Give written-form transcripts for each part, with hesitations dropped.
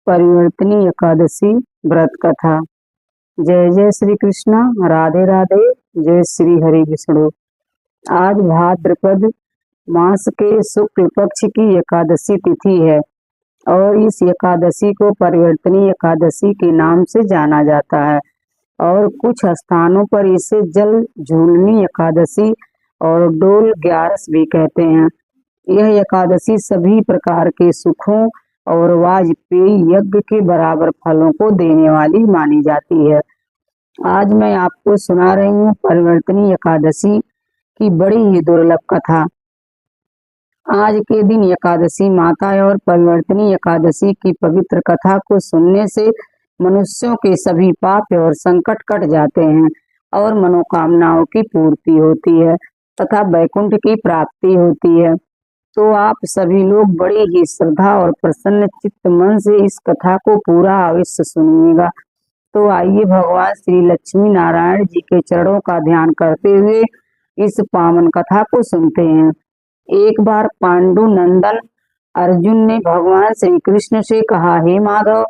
परिवर्तनी एकादशी व्रत कथा। जय जय श्री कृष्णा, राधे राधे, जय श्री हरि विष्णु। आज भाद्रपद मास के शुक्ल पक्ष की एकादशी तिथि है और इस एकादशी को परिवर्तनी एकादशी के नाम से जाना जाता है और कुछ स्थानों पर इसे जल झूलनी एकादशी और डोल ग्यारस भी कहते हैं। यह एकादशी सभी प्रकार के सुखों और वाजपेयी यज्ञ के बराबर फलों को देने वाली मानी जाती है। आज मैं आपको सुना रही हूँ परिवर्तनी एकादशी की बड़ी ही दुर्लभ कथा। आज के दिन एकादशी माता और परिवर्तनी एकादशी की पवित्र कथा को सुनने से मनुष्यों के सभी पाप और संकट कट जाते हैं और मनोकामनाओं की पूर्ति होती है तथा वैकुंठ की प्राप्ति होती है। तो आप सभी लोग बड़ी ही श्रद्धा और प्रसन्न चित्त मन से इस कथा को पूरा अवश्य सुनिएगा। तो आइए भगवान श्री लक्ष्मी नारायण जी के चरणों का ध्यान करते हुए इस पावन कथा को सुनते हैं। एक बार पांडु नंदन अर्जुन ने भगवान श्री कृष्ण से कहा, हे माधव,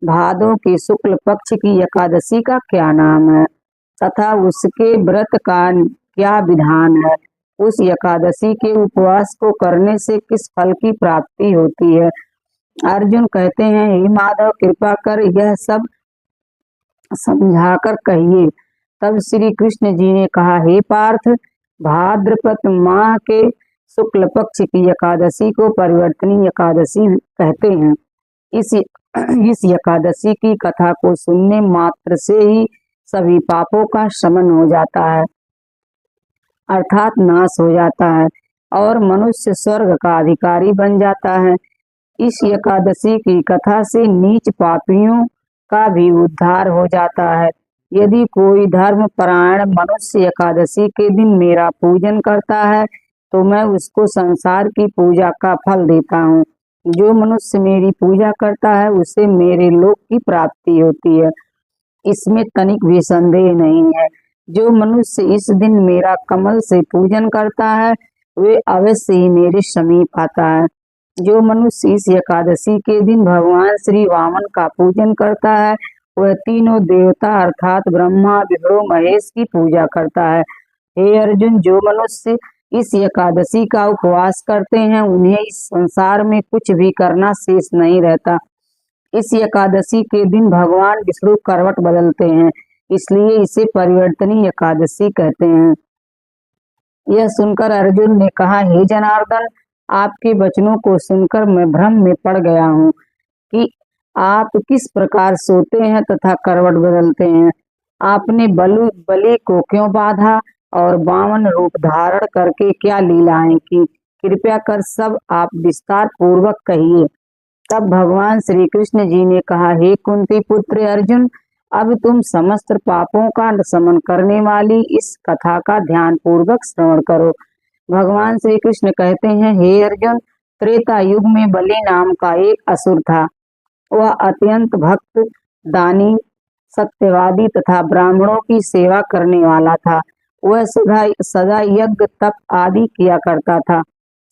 भादों के शुक्ल पक्ष की एकादशी का क्या नाम है तथा उसके व्रत का क्या विधान है? उस एकादशी के उपवास को करने से किस फल की प्राप्ति होती है? अर्जुन कहते हैं, हे माधव, कृपा कर यह सब समझाकर कहिए। तब श्री कृष्ण जी ने कहा, हे पार्थ, भाद्रपद माह के शुक्ल पक्ष की एकादशी को परिवर्तनी एकादशी कहते हैं। इस एकादशी की कथा को सुनने मात्र से ही सभी पापों का शमन हो जाता है अर्थात नाश हो जाता है और मनुष्य स्वर्ग का अधिकारी बन जाता है। इस एकादशी की कथा से नीच पापियों का भी उद्धार हो जाता है। यदि कोई धर्म परायण मनुष्य एकादशी के दिन मेरा पूजन करता है तो मैं उसको संसार की पूजा का फल देता हूँ। जो मनुष्य मेरी पूजा करता है उसे मेरे लोक की प्राप्ति होती है, इसमें तनिक भी संदेह नहीं है। जो मनुष्य इस दिन मेरा कमल से पूजन करता है वे अवश्य ही मेरे समीप आता है। जो मनुष्य इस एकादशी के दिन भगवान श्री वामन का पूजन करता है वह तीनों देवता अर्थात ब्रह्मा विष्णु महेश की पूजा करता है। हे अर्जुन, जो मनुष्य इस एकादशी का उपवास करते हैं उन्हें इस संसार में कुछ भी करना शेष नहीं रहता। इस एकादशी के दिन भगवान विष्णु करवट बदलते हैं, इसलिए इसे परिवर्तनी एकादशी कहते हैं। यह सुनकर अर्जुन ने कहा, हे जनार्दन, आपके वचनों को सुनकर मैं भ्रम में पड़ गया हूँ कि आप किस प्रकार सोते हैं तथा करवट बदलते हैं। आपने बलि को क्यों बांधा और वामन रूप धारण करके क्या लीलाएं की? कृपया कर सब आप विस्तार पूर्वक कहिए। तब भगवान श्री कृष्ण जी ने कहा, हे कुंती पुत्र अर्जुन, अब तुम समस्त पापों का शमन करने वाली इस कथा का ध्यान पूर्वक श्रवण करो। भगवान श्री कृष्ण कहते हैं, हे अर्जुन, त्रेता युग में बलि नाम का एक असुर था। वह अत्यंत भक्त, दानी, सत्यवादी तथा ब्राह्मणों की सेवा करने वाला था। वह सदा यज्ञ तप आदि किया करता था।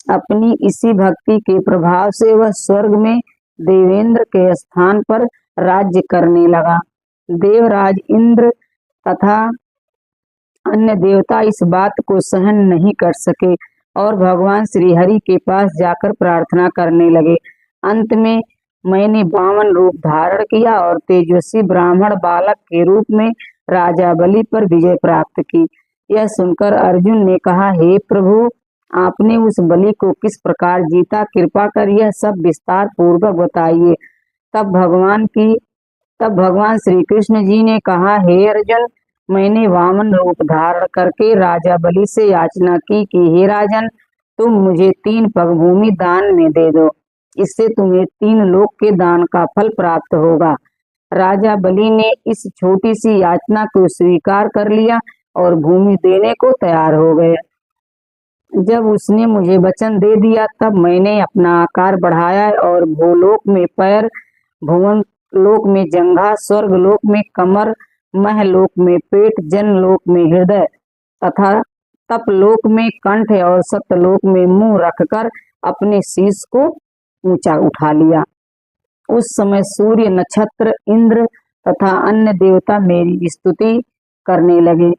अपनी इसी भक्ति के प्रभाव से वह स्वर्ग में देवेंद्र के स्थान पर राज्य करने लगा। देवराज इंद्र तथा अन्य देवता इस बात को सहन नहीं कर सके और भगवान श्री हरि के पास जाकर प्रार्थना करने लगे। अंत में मैंने वामन रूप धारण किया और तेजस्वी ब्राह्मण बालक के रूप में राजा बलि पर विजय प्राप्त की। यह सुनकर अर्जुन ने कहा, हे प्रभु, आपने उस बलि को किस प्रकार जीता? कृपा कर यह सब विस्तार पूर्वक बताइए। तब भगवान श्री कृष्ण जी ने कहा, हे अर्जुन, मैंने वामन रूप धारण करके राजा बलि से याचना की कि हे राजन, तुम मुझे 3 पग भूमि दान में दे दो, इससे तुम्हें 3 लोक के दान का फल प्राप्त होगा। राजा बलि ने इस छोटी सी याचना को स्वीकार कर लिया और भूमि देने को तैयार हो गए। जब उसने मुझे वचन दे दिया तब मैंने अपना आकार बढ़ाया और भूलोक में पैर, भुवन लोक में जंघा, स्वर्ग लोक में कमर, महलोक में पेट, जनलोक में हृदय तथा तपलोक में कंठ और सत्यलोक में मुंह रखकर अपने शीश को ऊंचा उठा लिया। उस समय सूर्य, नक्षत्र, इंद्र तथा अन्य देवता मेरी स्तुति करने लगे।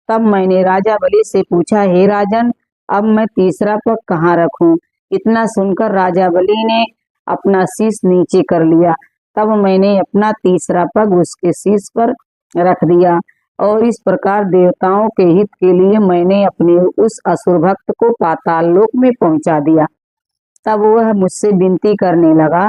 तब मैंने राजा बलि से पूछा, हे राजन, अब मैं तीसरा पग कहाँ रखूं? इतना सुनकर राजा बलि ने अपना शीश नीचे कर लिया। तब मैंने अपना तीसरा पग उसके शीश पर रख दिया और इस प्रकार देवताओं के हित के लिए मैंने अपने उस असुर भक्त को पाताल लोक में पहुंचा दिया। तब वह मुझसे विनती करने लगा।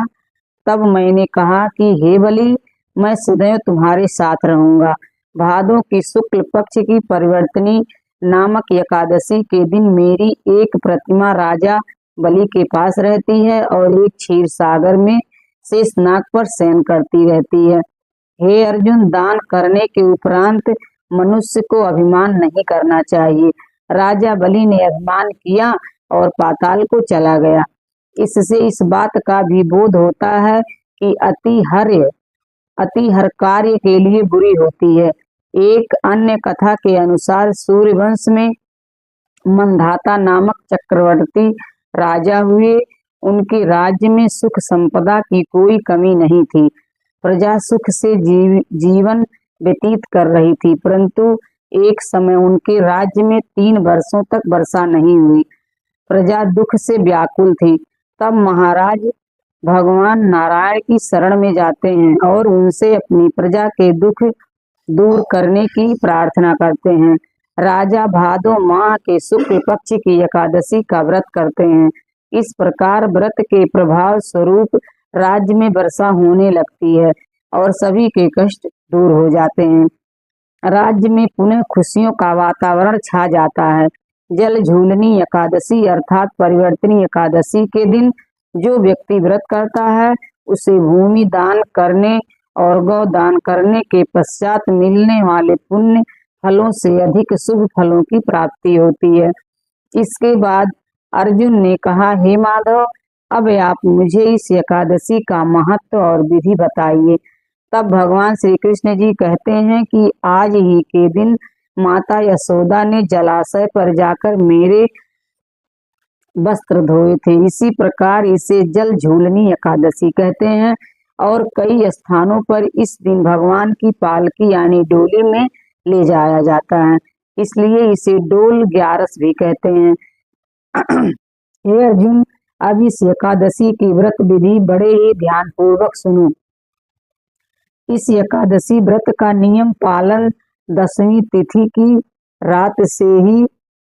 तब मैंने कहा कि हे बलि, मैं सदैव तुम्हारे साथ रहूंगा। भादों की शुक्ल पक्ष की परिवर्तनी नामक एकादशी के दिन मेरी एक प्रतिमा राजा बलि के पास रहती है और एक क्षीर सागर में शेषनाग पर शयन करती रहती है। हे अर्जुन, दान करने के उपरांत मनुष्य को अभिमान नहीं करना चाहिए। राजा बलि ने अभिमान किया और पाताल को चला गया। इससे इस बात का भी बोध होता है कि अति हर कार्य के लिए बुरी होती है। एक अन्य कथा के अनुसार सूर्यवंश में मंधाता नामक चक्रवर्ती राजा हुए। उनके राज्य में सुख संपदा की कोई कमी नहीं थी। प्रजा सुख से जीवन व्यतीत कर रही थी, परंतु एक समय उनके राज्य में 3 वर्षों तक वर्षा नहीं हुई। प्रजा दुख से व्याकुल थी। तब महाराज भगवान नारायण की शरण में जाते हैं और उनसे अपनी प्रजा के दुख दूर करने की प्रार्थना करते हैं। राजा भादो माह के शुक्ल पक्ष की एकादशी का व्रत करते हैं। इस प्रकार व्रत के प्रभाव स्वरूप राज्य में वर्षा होने लगती है और सभी के कष्ट दूर हो जाते हैं। राज्य में पुनः खुशियों का वातावरण छा जाता है। जल झूलनी एकादशी अर्थात परिवर्तनी एकादशी के दिन जो व्यक्ति व्रत करता है उसे भूमि दान करने और गौ दान करने के पश्चात मिलने वाले पुण्य फलों से अधिक शुभ फलों की प्राप्ति होती है। इसके बाद अर्जुन ने कहा, हे माधव, अब आप मुझे इस एकादशी का महत्व और विधि बताइए। तब भगवान श्री कृष्ण जी कहते हैं कि आज ही के दिन माता यशोदा ने जलाशय पर जाकर मेरे वस्त्र धोए थे। इसी प्रकार इसे जल झूलनी एकादशी कहते हैं और कई स्थानों पर इस दिन भगवान की पालकी यानी डोली में ले जाया जाता है, इसलिए इसे डोल ग्यारस भी कहते हैं। हे अर्जुन, अब इस एकादशी की व्रत विधि बड़े ही ध्यान पूर्वक सुनो। इस एकादशी व्रत का नियम पालन 10वीं तिथि की रात से ही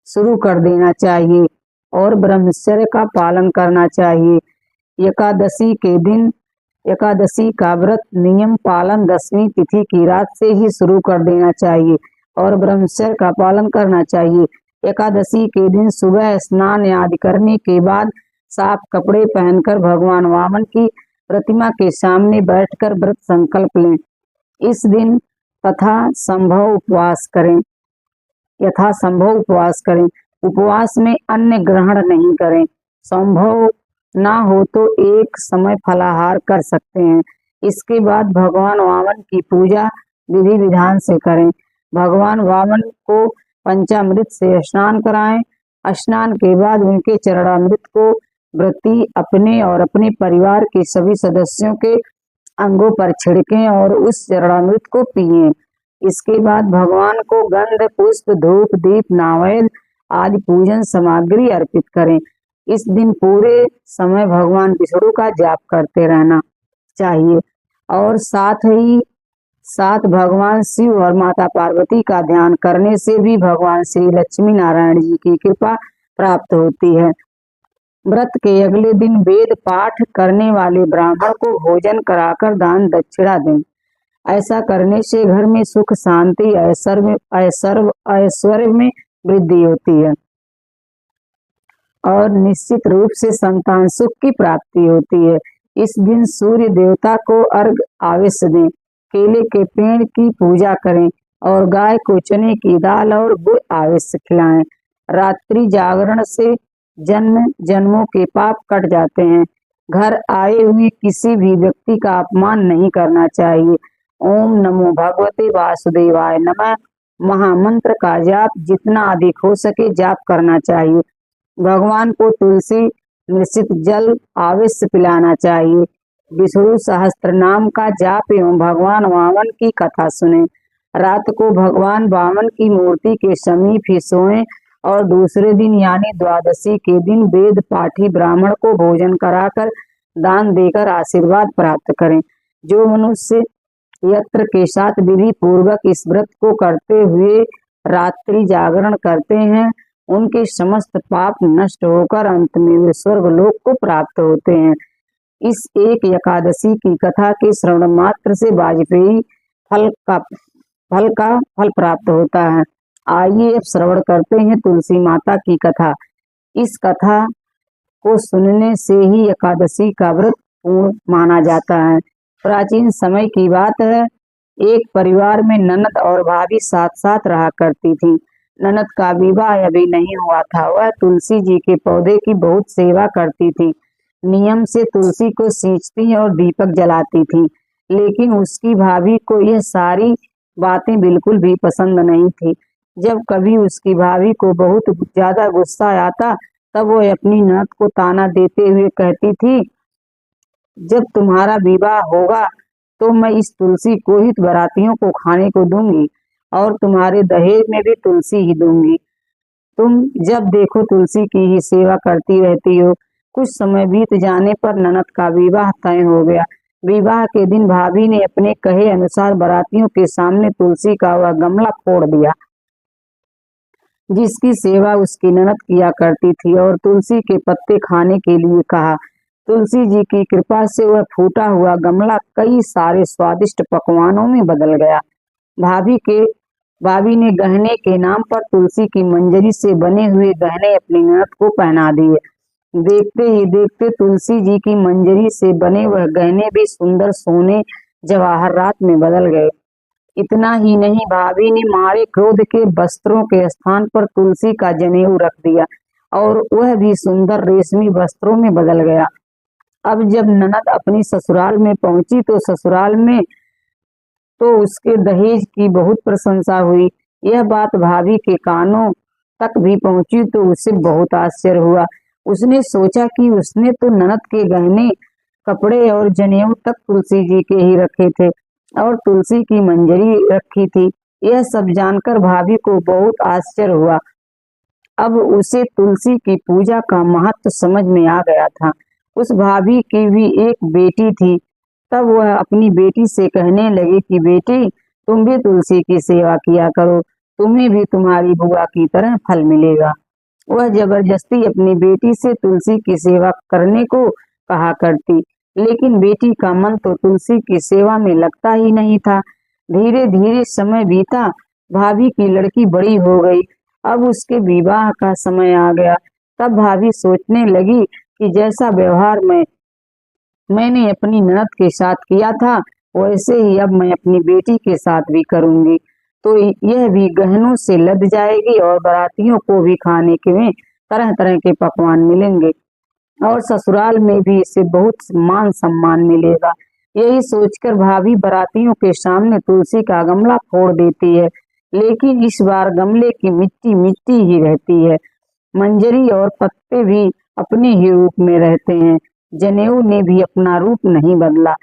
शुरू कर देना चाहिए और ब्रह्मचर्य का पालन करना चाहिए। एकादशी का व्रत नियम पालन 10वीं तिथि की रात से ही शुरू कर देना चाहिए और ब्रह्मचर्य का पालन करना चाहिए। एकादशी के दिन सुबह स्नान आदि करने के बाद साफ कपड़े पहनकर भगवान वामन की प्रतिमा के सामने बैठकर व्रत संकल्प लें। इस दिन यथासंभव उपवास करें। उपवास में अन्न ग्रहण नहीं करें। संभव ना हो तो एक समय फलाहार कर सकते हैं। इसके बाद भगवान वामन की पूजा विधि विधान से करें। भगवान वामन को पंचामृत से स्नान कराएं। स्नान के बाद उनके चरणामृत को व्रती अपने और अपने परिवार के सभी सदस्यों के अंगों पर छिड़कें और उस चरणामृत को पिएं। इसके बाद भगवान को गंध, पुष्प, धूप, दीप, नावेद आदि पूजन सामग्री अर्पित करें। इस दिन पूरे समय भगवान विष्णु का जाप करते रहना चाहिए और साथ भगवान शिव और माता पार्वती का ध्यान करने से भी भगवान श्री लक्ष्मी नारायण जी की कृपा प्राप्त होती है। व्रत के अगले दिन वेद पाठ करने वाले ब्राह्मण को भोजन कराकर दान दक्षिणा दें। ऐसा करने से घर में सुख, शांति, ऐश्वर्य में वृद्धि होती है और निश्चित रूप से संतान सुख की प्राप्ति होती है। इस दिन सूर्य देवता को अर्घ्य अवश्य दें। केले के पेड़ की पूजा करें और गाय को चने की दाल और गुड़ अवश्य खिलाएं। रात्रि जागरण से जन्मों के पाप कट जाते हैं। घर आए हुए किसी भी व्यक्ति का अपमान नहीं करना चाहिए। ओम नमो भगवते वासुदेवाय नमः महामंत्र का जाप जितना अधिक हो सके जाप करना चाहिए। भगवान को तुलसी मिश्रित जल अवश्य पिलाना चाहिए। विष्णु सहस्त्र नाम का जाप एवं भगवान वामन की कथा सुने। रात को भगवान वामन की मूर्ति के समीप ही सोएं और दूसरे दिन यानी द्वादशी के दिन वेद पाठी ब्राह्मण को भोजन कराकर दान देकर आशीर्वाद प्राप्त करें। जो मनुष्य यत्र के साथ विधि पूर्वक इस व्रत को करते हुए रात्रि जागरण करते हैं, उनके समस्त पाप नष्ट होकर अंत में वे स्वर्ग लोक को प्राप्त होते हैं। इस एक एकादशी की कथा के श्रवण मात्र से वाजपेयी फल का फल प्राप्त होता है। आइए अब श्रवण करते हैं तुलसी माता की कथा। इस कथा को सुनने से ही एकादशी का व्रत पूर्ण माना जाता है। प्राचीन समय की बात है, एक परिवार में ननद और भाभी साथ साथ रहा करती थी। ननद का विवाह अभी नहीं हुआ था। वह तुलसी जी के पौधे की बहुत सेवा करती थी। नियम से तुलसी को सींचती और दीपक जलाती थी, लेकिन उसकी भाभी को यह सारी बातें बिल्कुल भी पसंद नहीं थी। जब कभी उसकी भाभी को बहुत ज्यादा गुस्सा आता, तब वो अपनी ननद को ताना देते हुए कहती थी, जब तुम्हारा विवाह होगा तो मैं इस तुलसी को ही बारातियों को खाने को दूंगी और तुम्हारे दहेज में भी तुलसी ही दूंगी। तुम जब देखो तुलसी की ही सेवा करती रहती हो। कुछ समय बीत जाने पर ननद का विवाह तय हो गया। विवाह के दिन भाभी ने अपने कहे अनुसार बारातियों के सामने तुलसी का वह गमला फोड़ दिया जिसकी सेवा उसकी ननद किया करती थी, और तुलसी के पत्ते खाने के लिए कहा। तुलसी जी की कृपा से वह फूटा हुआ गमला कई सारे स्वादिष्ट पकवानों में बदल गया। भाभी ने गहने के नाम पर तुलसी की मंजरी से बने हुए गहने अपनी ननद को पहना दिए। देखते ही देखते तुलसी जी की मंजरी से बने वह गहने भी सुंदर सोने जवाहरात में बदल गए। इतना ही नहीं, भाभी ने मारे क्रोध के वस्त्रों के स्थान पर तुलसी का जनेऊ रख दिया और वह भी सुंदर रेशमी वस्त्रों में बदल गया। अब जब ननद अपनी ससुराल में पहुंची तो ससुराल में तो उसके दहेज की बहुत प्रशंसा हुई। यह बात भाभी के कानों तक भी पहुंची तो उसे बहुत आश्चर्य हुआ। उसने सोचा कि उसने तो ननद के गहने, कपड़े और जनेऊ तक तुलसी जी के ही रखे थे और तुलसी की मंजरी रखी थी। यह सब जानकर भाभी को बहुत आश्चर्य हुआ। अब उसे तुलसी की पूजा का महत्व समझ में आ गया था। उस भाभी की भी एक बेटी थी। तब वह अपनी बेटी से कहने लगी कि बेटी, तुम भी तुलसी की सेवा किया करो, तुम्हें भी तुम्हारी बुआ की तरह फल मिलेगा। वह जबरदस्ती अपनी बेटी से तुलसी की सेवा करने को कहा करती, लेकिन बेटी का मन तो तुलसी की सेवा में लगता ही नहीं था। धीरे धीरे समय बीता, भाभी की लड़की बड़ी हो गई। अब उसके विवाह का समय आ गया। तब भाभी सोचने लगी कि जैसा व्यवहार मैंने अपनी ननद के साथ किया था, वैसे ही अब मैं अपनी बेटी के साथ भी करूंगी, तो यह भी गहनों से लद जाएगी और बारातियों को भी खाने के में तरह तरह के पकवान मिलेंगे और ससुराल में भी इसे बहुत मान सम्मान मिलेगा। यही सोचकर भाभी बारातियों के सामने तुलसी का गमला फोड़ देती है, लेकिन इस बार गमले की मिट्टी मिट्टी ही रहती है। मंजरी और पत्ते भी अपने ही रूप में रहते हैं। जनेऊ ने भी अपना रूप नहीं बदला।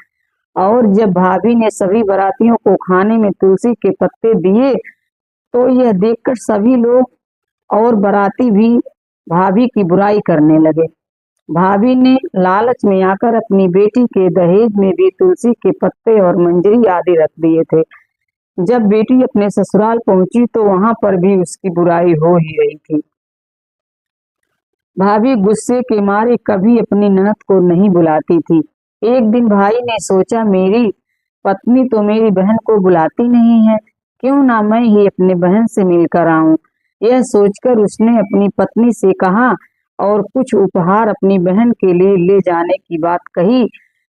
और जब भाभी ने सभी बारातियों को खाने में तुलसी के पत्ते दिए, तो यह देखकर सभी लोग और बाराती भी भाभी की बुराई करने लगे। भाभी ने लालच में आकर अपनी बेटी के दहेज में भी तुलसी के पत्ते और मंजरी आदि रख दिए थे। जब बेटी अपने ससुराल पहुंची तो वहां पर भी उसकी बुराई हो ही रही थी। भाभी गुस्से के मारे कभी अपनी ननद को नहीं बुलाती थी। एक दिन भाई ने सोचा, मेरी पत्नी तो मेरी बहन को बुलाती नहीं है, क्यों ना मैं ही अपने बहन से मिलकर आऊं। यह सोचकर उसने अपनी पत्नी से कहा और कुछ उपहार अपनी बहन के लिए ले जाने की बात कही,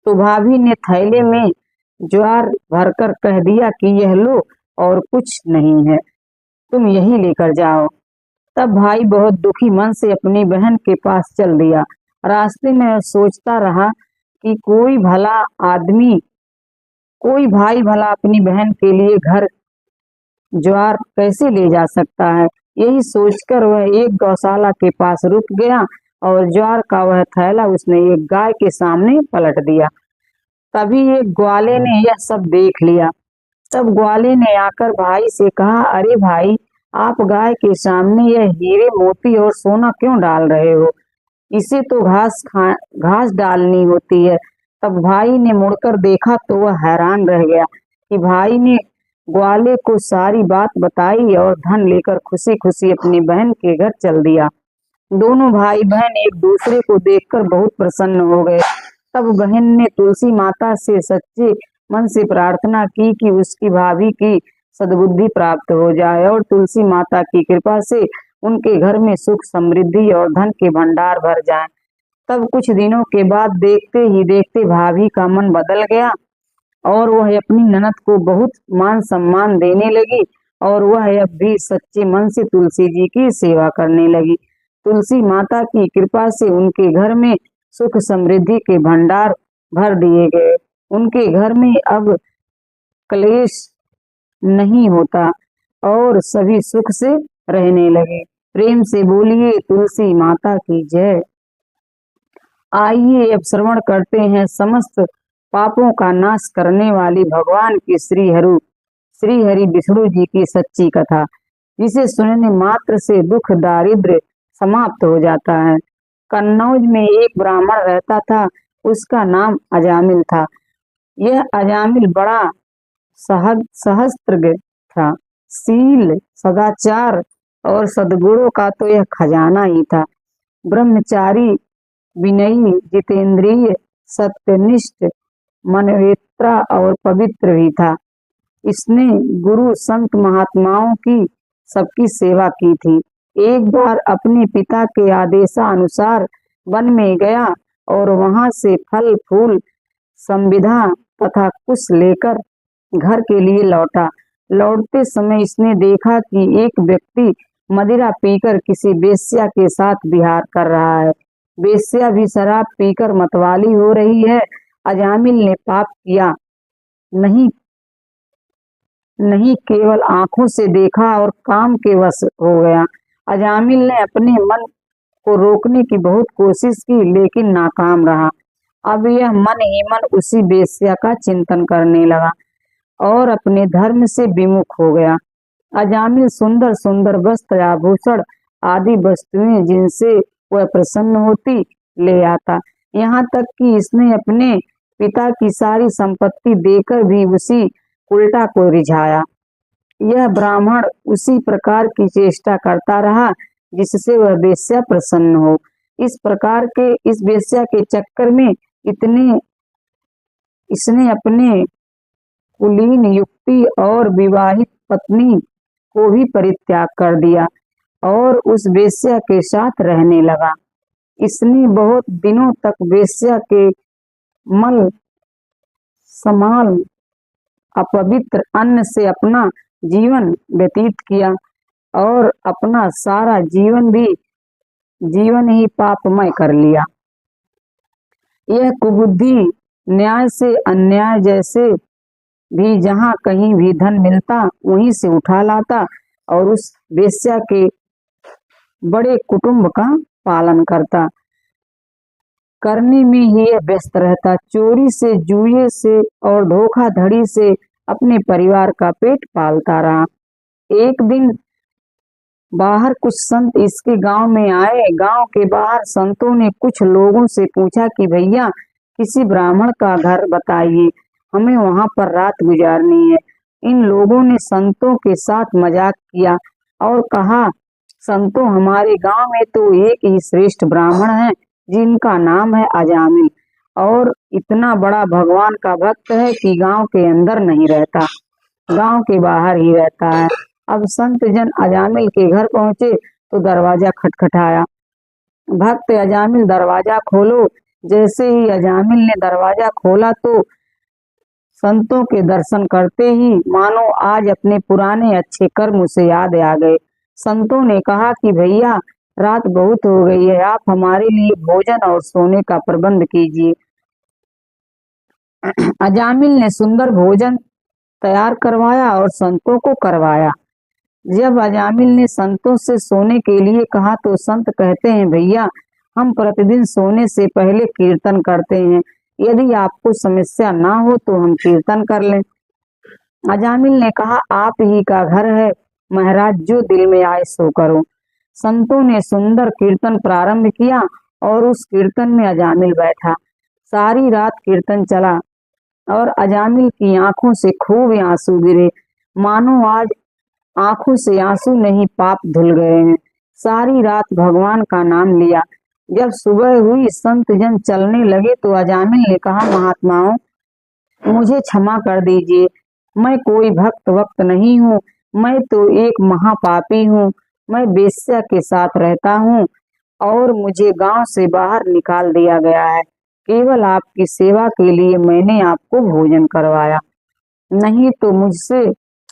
तो भाभी ने थैले में ज्वार भरकर कह दिया कि यह लो और कुछ नहीं है, तुम यही लेकर जाओ। तब भाई बहुत दुखी मन से अपनी बहन के पास चल दिया। रास्ते में सोचता रहा कि कोई भाई भला अपनी बहन के लिए घर ज्वार कैसे ले जा सकता है। यही सोचकर वह एक गौशाला के पास रुक गया और ज्वार का वह थैला उसने एक गाय के सामने पलट दिया। तभी एक ग्वाले ने यह सब देख लिया। तब ग्वाले ने आकर भाई से कहा, अरे भाई, आप गाय के सामने यह हीरे मोती और सोना क्यों डाल रहे हो? इसे तो घास डालनी होती है। तब भाई ने मुड़कर देखा तो वह हैरान रह गया कि भाई ने ग्वाले को सारी बात बताई और धन लेकर खुशी खुशी अपनी बहन के घर चल दिया। दोनों भाई बहन एक दूसरे को देखकर बहुत प्रसन्न हो गए। तब बहन ने तुलसी माता से सच्चे मन से प्रार्थना की कि उसकी भाभी की सद्बुद्धि प्राप्त हो जाए और तुलसी माता की कृपा से उनके घर में सुख समृद्धि और धन के भंडार भर जाएं। तब कुछ दिनों के बाद देखते ही देखते भाभी का मन बदल गया और वह अपनी ननद को बहुत मान सम्मान देने लगी और वह अब भी सच्चे मन से तुलसी जी की सेवा करने लगी। तुलसी माता की कृपा से उनके घर में सुख समृद्धि के भंडार भर दिए गए। उनके घर में अब क्लेश नहीं होता और सभी सुख से रहने लगे। प्रेम से बोलिए तुलसी माता की जय। आइए अब श्रवण करते हैं समस्त पापों का नाश करने वाली भगवान की श्री हरि विष्णु जी की सच्ची कथा, जिसे सुनने मात्र से दुख दारिद्र्य समाप्त हो जाता है। कन्नौज में एक ब्राह्मण रहता था, उसका नाम अजामिल था। यह अजामिल बड़ा सहस्त्रज्ञ था। शील, सदाचार और सद्गुणों का तो यह खजाना ही था। ब्रह्मचारी, विनयी, जितेंद्रिय, सत्यनिष्ठ, मनवेत्रा और पवित्र भी था। इसने गुरु संत महात्माओं की सबकी सेवा की थी। एक बार अपने पिता के आदेशानुसार वन में गया और वहां से फल फूल संविदा तथा कुश लेकर घर के लिए लौटा। लौटते समय इसने देखा कि एक व्यक्ति मदिरा पीकर किसी वेश्या के साथ विहार कर रहा है। वेश्या भी शराब पीकर मतवाली हो रही है। अजामिल ने पाप किया नहीं केवल आंखों से देखा और काम के वश हो गया। अजामिल ने अपने मन को रोकने की बहुत कोशिश की लेकिन नाकाम रहा। अब यह मन ही मन उसी वेश्या का चिंतन करने लगा और अपने धर्म से विमुख हो गया। अजामिल सुंदर सुंदर वस्त्र, आभूषण आदि वस्तुएं जिनसे वह प्रसन्न होती ले आता। यहाँ तक कि इसने अपने पिता की सारी संपत्ति देकर भी उसी उल्टा को रिझाया। यह ब्राह्मण उसी प्रकार की चेष्टा करता रहा जिससे वह वेश्या प्रसन्न हो। इस प्रकार के इस वेश्या के चक्कर में इसने अपने कुलीन युक्ति और विवाहित पत्नी को भी परित्याग कर दिया और उस वेश्या के साथ रहने लगा। इसने बहुत दिनों तक वेश्या के मल समाल अपवित्र अन्न से अपना जीवन व्यतीत किया और अपना सारा जीवन ही पापमय कर लिया। यह कुबुद्धि न्याय से अन्याय जैसे भी जहाँ कहीं भी धन मिलता वहीं से उठा लाता और उस वेश्या के बड़े कुटुंब का पालन करता करने में ही व्यस्त रहता। चोरी से, जुए से और धोखाधड़ी से अपने परिवार का पेट पालता रहा। एक दिन बाहर कुछ संत इसके गांव में आए। गांव के बाहर संतों ने कुछ लोगों से पूछा कि भैया किसी ब्राह्मण का घर बताइए, हमें वहां पर रात गुजारनी है। इन लोगों ने संतों के साथ मजाक किया और कहा, संतों, हमारे गांव में तो एक ही श्रेष्ठ ब्राह्मण है जिनका नाम है अजामिल और इतना बड़ा भगवान का भक्त है कि गांव के अंदर नहीं रहता, गांव के बाहर ही रहता है। अब संत जन अजामिल के घर पहुंचे तो दरवाजा खटखटाया। भक्त अजामिल दरवाजा खोलो। जैसे ही अजामिल ने दरवाजा खोला तो संतों के दर्शन करते ही मानो आज अपने पुराने अच्छे कर्म उसे याद आ गए। संतों ने कहा कि भैया रात बहुत हो गई है, आप हमारे लिए भोजन और सोने का प्रबंध कीजिए। अजामिल ने सुंदर भोजन तैयार करवाया और संतों को करवाया। जब अजामिल ने संतों से सोने के लिए कहा तो संत कहते हैं, भैया हम प्रतिदिन सोने से पहले कीर्तन करते हैं, यदि आपको समस्या ना हो तो हम कीर्तन कर लें। अजामिल ने कहा, आप ही का घर है महाराज, जो दिल में आए सो करो। संतों ने सुंदर कीर्तन प्रारंभ किया और उस कीर्तन में अजामिल बैठा। सारी रात कीर्तन चला और अजामिल की आंखों से खूब आंसू गिरे, मानो आज आंखों से आंसू नहीं पाप धुल गए हैं। सारी रात भगवान का नाम लिया। जब सुबह हुई संत जन चलने लगे तो अजामिल ने कहा, महात्माओं मुझे क्षमा कर दीजिए, मैं कोई भक्त वक्त नहीं हूँ, मैं तो एक महापापी हूँ। मैं वेश्या के साथ रहता हूँ और मुझे गांव से बाहर निकाल दिया गया है। केवल आपकी सेवा के लिए मैंने आपको भोजन करवाया, नहीं तो मुझसे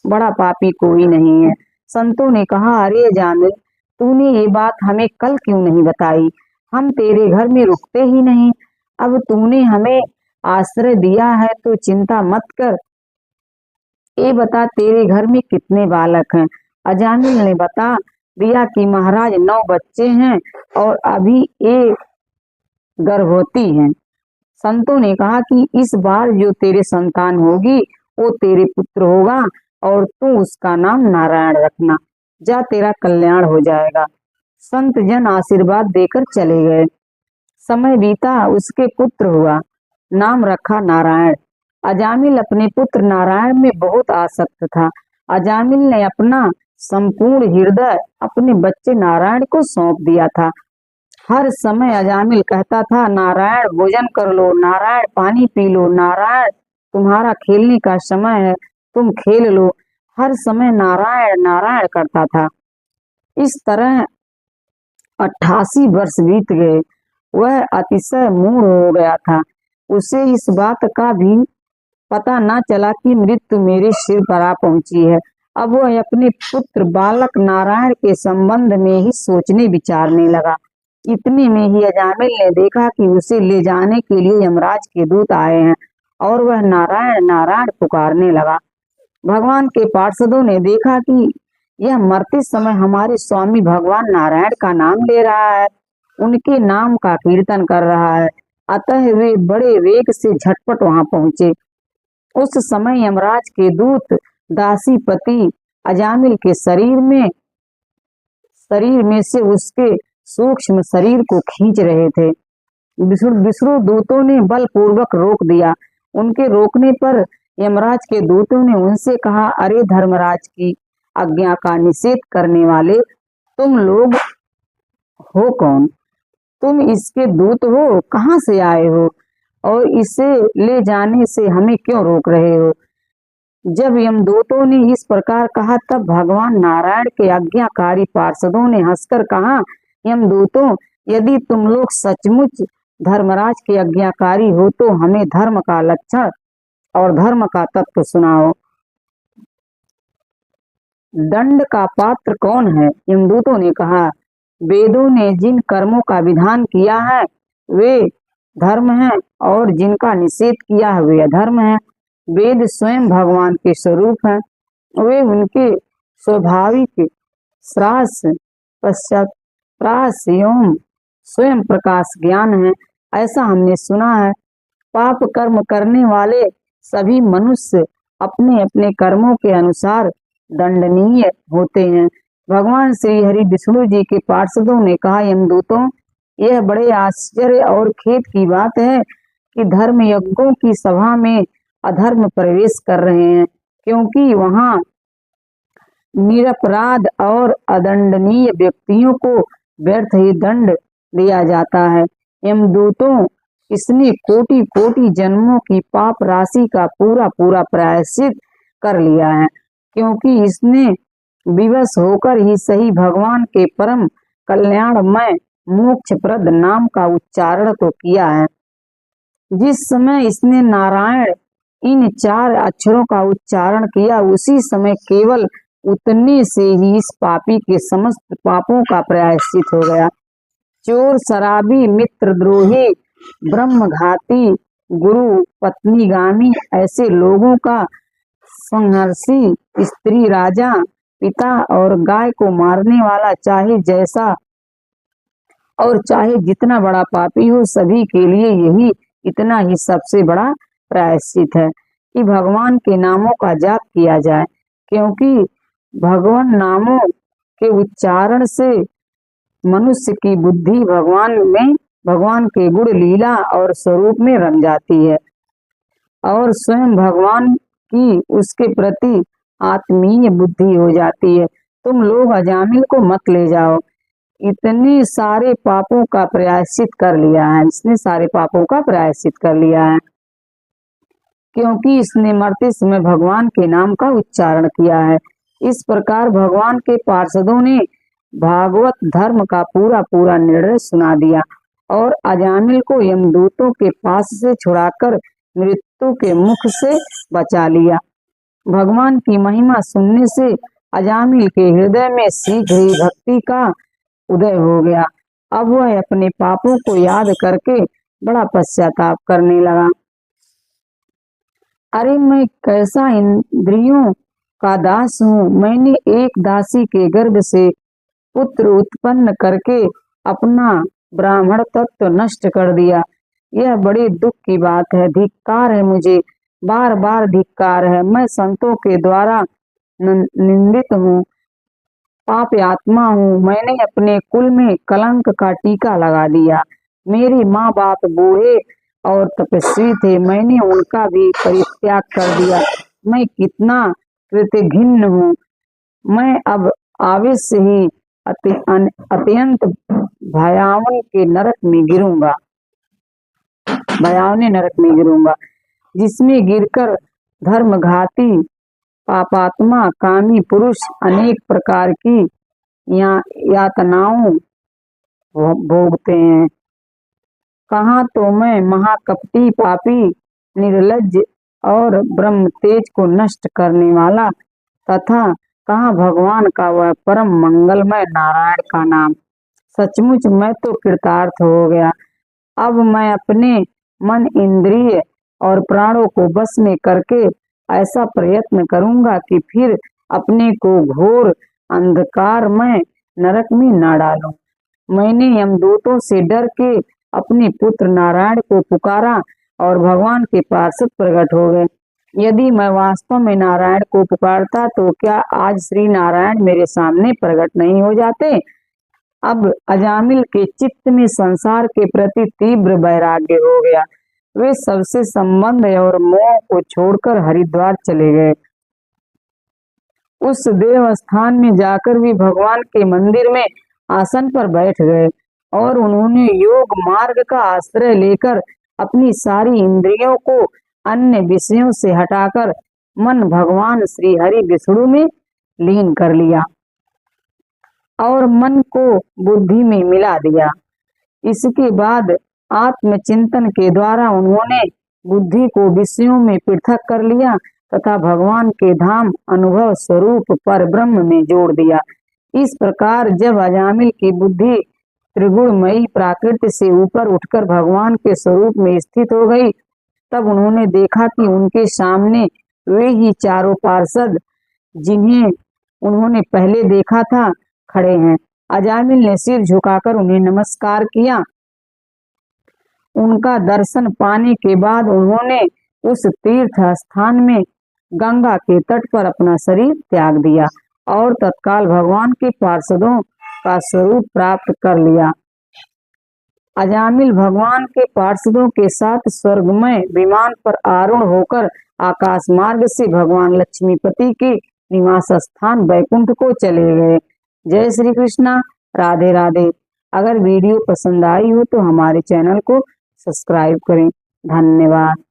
बड़ा पापी कोई नहीं है। संतों ने कहा, अरे जामिल, तूने ये बात हमें कल क्यों नहीं बताई? हम तेरे घर में रुकते ही नहीं। अब तूने हमें आश्रय दिया है तो चिंता मत कर। ये बता, तेरे घर में कितने बालक हैं? अजामिल ने बता दिया कि महाराज 9 बच्चे हैं और अभी एक गर्भवती हैं। संतों ने कहा कि इस बार जो तेरे संतान होगी वो तेरे पुत्र होगा और तू उसका नाम नारायण रखना। जा, तेरा कल्याण हो जाएगा। संत जन आशीर्वाद देकर चले गए। समय बीता, उसके पुत्र हुआ, नाम रखा नारायण। अजामिल अपने पुत्र नारायण में बहुत आसक्त था। अजामिल ने अपना संपूर्ण हृदय अपने बच्चे नारायण को सौंप दिया था। हर समय अजामिल कहता था, नारायण भोजन कर लो, नारायण पानी पी लो, नारायण तुम्हारा खेलने का समय है, तुम खेल लो। हर समय नारायण नारायण करता था। इस तरह 88 वर्ष बीत गए। वह अतिशय मूढ़ हो गया था। उसे इस बात का भी पता न चला कि मृत्यु मेरे सिर पर आ पहुंची है। अब वह अपने पुत्र बालक नारायण के संबंध में ही सोचने विचारने लगा। इतने में ही अजामिल ने देखा कि उसे ले जाने के लिए यमराज के दूत आए हैं और वह नारायण नारायण पुकारने लगा। भगवान के पार्षदों ने देखा कि यह मरते समय हमारे स्वामी भगवान नारायण का नाम ले रहा है, उनके नाम का कीर्तन कर रहा है। अतः वे बड़े वेग से झटपट वहां पहुंचे। उस समय यमराज के दूत दासीपति अजामिल के शरीर में से उसके सूक्ष्म शरीर को खींच रहे थे। विष्णु दूतों ने बलपूर्वक रोक दिया। उनके रोकने पर यमराज के दूतों ने उनसे कहा, अरे धर्मराज की आज्ञा का निषेध करने वाले, तुम लोग हो कौन? तुम इसके दूत हो? कहाँ से आए हो और इसे ले जाने से हमें क्यों रोक रहे हो? जब यमदूतों ने इस प्रकार कहा तब भगवान नारायण के आज्ञाकारी पार्षदों ने हंसकर कहा, यमदूतों, यदि तुम लोग सचमुच धर्मराज के आज्ञाकारी हो तो हमें धर्म का लक्षण और धर्म का तत्व सुनाओ। दंड का पात्र कौन है? यमदूतों ने कहा, वेदों ने जिन कर्मों का विधान किया है वे धर्म है और जिनका निषेध किया है वे अधर्म है। वेद स्वयं भगवान के स्वरूप हैं, वे उनके स्वाभाविक श्रास पश्चात एवं स्वयं प्रकाश ज्ञान है, ऐसा हमने सुना है। पाप कर्म करने वाले सभी मनुष्य अपने अपने कर्मों के अनुसार दंडनीय होते हैं। भगवान श्री हरि विष्णु जी के पार्षदों ने कहा, यमदूतों, यह बड़े आश्चर्य और खेद की बात है कि धर्म यज्ञों की सभा में अधर्म प्रवेश कर रहे हैं, क्योंकि वहां निरपराध और अदंडनीय व्यक्तियों को व्यर्थ ही दंड दिया जाता है। यमदूतों, इसने कोटि कोटि जन्मों की पाप राशि का पूरा पूरा प्रायश्चित कर लिया है, क्योंकि इसने विवश होकर ही सही भगवान के परम कल्याणमय मोक्षप्रद नाम का उच्चारण तो किया है। जिस समय इसने नारायण इन 4 अक्षरों का उच्चारण किया, उसी समय केवल उतने से ही इस पापी के समस्त पापों का प्रायश्चित हो गया। चोर, शराबी, मित्रद्रोही, ब्रह्मघाती, गुरु पत्नीगामी ऐसे लोगों का संहर्षी, स्त्री, राजा, पिता और गाय को मारने वाला, चाहे जैसा और चाहे जितना बड़ा पापी हो, सभी के लिए यही इतना ही सबसे बड़ा प्रायश्चित है कि भगवान के नामों का जाप किया जाए, क्योंकि भगवान नामों के उच्चारण से मनुष्य की बुद्धि भगवान के गुण लीला और स्वरूप में रम जाती है और स्वयं भगवान की उसके प्रति आत्मीय बुद्धि हो जाती है। तुम लोग अजामिल को मत ले जाओ, इतने सारे पापों का प्रायश्चित कर लिया है, इसने सारे पापों का प्रायश्चित कर लिया है, क्योंकि इसने मरते समय भगवान के नाम का उच्चारण किया है। इस प्रकार भगवान के पार्षदों ने भागवत धर्म का पूरा पूरा निर्णय सुना दिया और अजामिल को यमदूतों के पास से छुड़ाकर मृत्यु के मुख से बचा लिया। भगवान की महिमा सुनने से अजामिल के हृदय में शीघ्र ही भक्ति का उदय हो गया। अब वह अपने पापों को याद करके बड़ा पश्चाताप करने लगा। अरे मैं कैसा इंद्रियों का दास हूँ, मैंने एक दासी के गर्भ से पुत्र उत्पन्न करके अपना ब्राह्मण तत्व नष्ट कर दिया। यह बड़ी दुख की बात है, धिक्कार है, मुझे बार बार धिक्कार है। मैं संतों के द्वारा निंदित हूँ, पाप आत्मा हूँ। मैंने अपने कुल में कलंक का टीका लगा दिया। मेरे माँ बाप बूढ़े और तपस्वी थे, मैंने उनका भी परित्याग कर दिया। मैं कितना कृतघ्न हूँ। मैं अब अवश्य ही अत्यंत भयावन के नरक में गिरूंगा, भयावने नरक में गिरूंगा, जिसमें गिरकर धर्मघाती पापात्मा कामी पुरुष अनेक प्रकार की यातनाओं भोगते हैं। कहाँ तो मैं महाकपटी पापी निर्लज्ज और ब्रह्म तेज को नष्ट करने वाला, तथा कहाँ भगवान का वह परम मंगलमय नारायण का नाम। सचमुच मैं तो कृतार्थ हो गया। अब मैं अपने मन, इंद्रिय और प्राणों को बस में करके ऐसा प्रयत्न करूंगा कि फिर अपने को घोर अंधकार में नरक में न डालूं। मैंने यमदूतों से डर के अपने पुत्र नारायण को पुकारा और भगवान के पार्षद प्रकट हो गए। यदि मैं वास्तव में नारायण को पुकारता तो क्या आज श्री नारायण मेरे सामने प्रकट नहीं हो जाते। अब अजामिल के चित्त में संसार के प्रति तीव्र वैराग्य हो गया। वे सबसे संबंध और मोह को छोड़कर हरिद्वार चले गए। उस देव स्थान में जाकर भी भगवान के मंदिर में आसन पर बैठ गए और उन्होंने योग मार्ग का आश्रय लेकर अपनी सारी इंद्रियों को अन्य विषयों से हटाकर मन भगवान श्री हरि विष्णु में लीन कर लिया और मन को बुद्धि में मिला दिया। इसके बाद आत्मचिंतन के द्वारा उन्होंने बुद्धि को विषयों में पृथक कर लिया तथा भगवान के धाम अनुभव स्वरूप पर ब्रह्म में जोड़ दिया। इस प्रकार जब अजामिल की बुद्धि त्रिगुणमयी प्राकृति से ऊपर उठकर भगवान के स्वरूप में स्थित हो गई, तब उन्होंने देखा कि उनके सामने वे ही चारों पार्षद जिन्हें उन्होंने पहले देखा था खड़े हैं। अजामिल ने सिर झुकाकर उन्हें नमस्कार किया। उनका दर्शन पाने के बाद उन्होंने उस तीर्थ स्थान में गंगा के तट पर अपना शरीर त्याग दिया और तत्काल भगवान के पार्षदों का स्वरूप प्राप्त कर लिया। अजामिल भगवान के पार्षदों के साथ स्वर्गमय विमान पर आरूढ़ होकर आकाश मार्ग से भगवान लक्ष्मीपति के निवास स्थान बैकुंठ को चले गए। जय श्री कृष्णा, राधे राधे। अगर वीडियो पसंद आई हो तो हमारे चैनल को सब्सक्राइब करें। धन्यवाद।